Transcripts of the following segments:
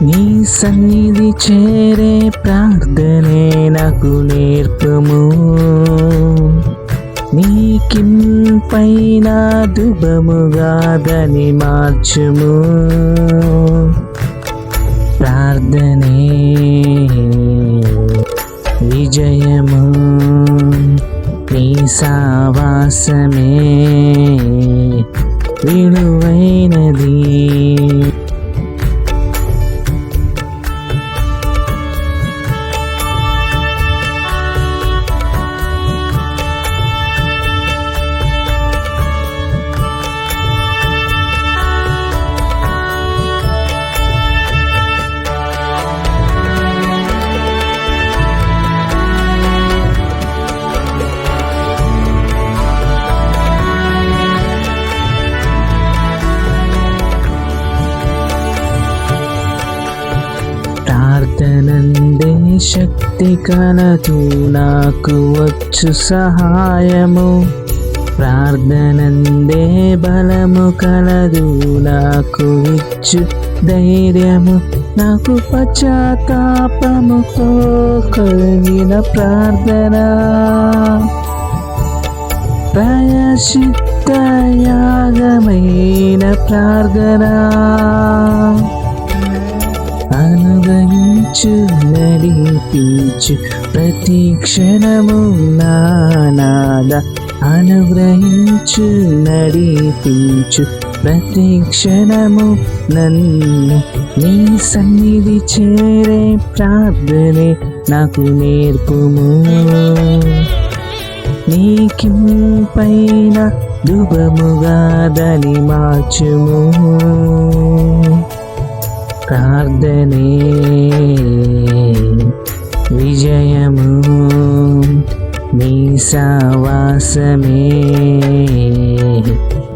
నీ సన్నిధి చేరే ప్రార్థనే నాకు నేర్పము. నీకింపైన దుబముగా దాని మార్చుము. ప్రార్థనే విజయము, నీ సావాసమే విలువైనది. ప్రార్థనందే శక్తి కలదు నాకు వచ్చు సహాయము. ప్రార్థనందే బలము కలదు నాకు ఇచ్చు ధైర్యము. నాకు పశ్చాత్తాపముతో కలిగిన ప్రార్థన ప్రాయశ్చిత్త యాగమైన ప్రార్థన. అనుగ్రహించు నడిపించు ప్రతి క్షణము నానాద. అనుగ్రహించు నడిపించు ప్రతి క్షణము నన్ను. నీ సన్నిధి చేరే ప్రార్థనే నాకు నేర్పుము. నీకింపైన దుబముగా దాని మార్చుము. ప్రార్థనే విజయము, నీ సావాసమే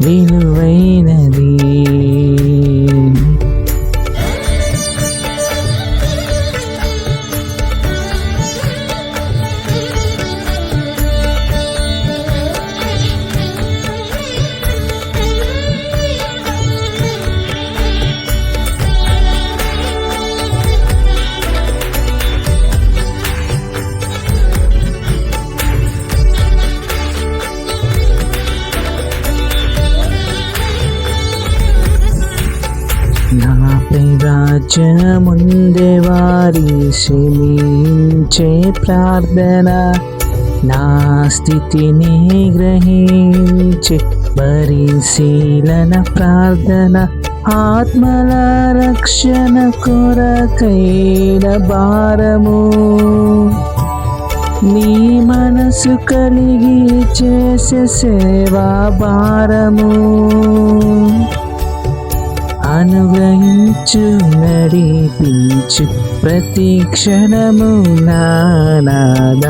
విలువైనది. నాపై రాజ్యముందే వారి శ్రమించే ప్రార్థన. నా స్థితిని గ్రహించే పరిశీలన ప్రార్థన. ఆత్మల రక్షణ కొరకైన భారము నీ మనసు కలిగి చేసే సేవా భారము. అనుగ్రహించు నడిపించు ప్రతి క్షణము నానాద.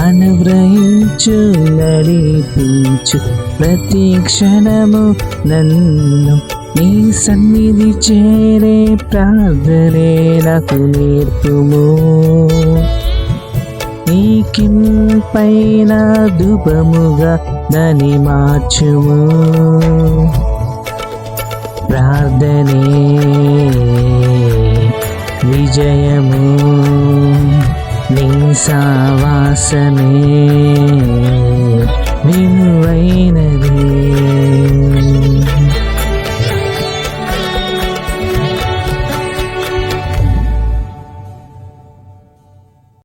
అనుగ్రహించు నడిపించు ప్రతి క్షణము నన్ను. నీ సన్నిధి చేరే ప్రార్థనే నాకు నేర్పుము. నీకింపైన దుబముగా దాని మార్చుము. ప్రార్థనే విజయము, నీ సావాసమే విలువైనది.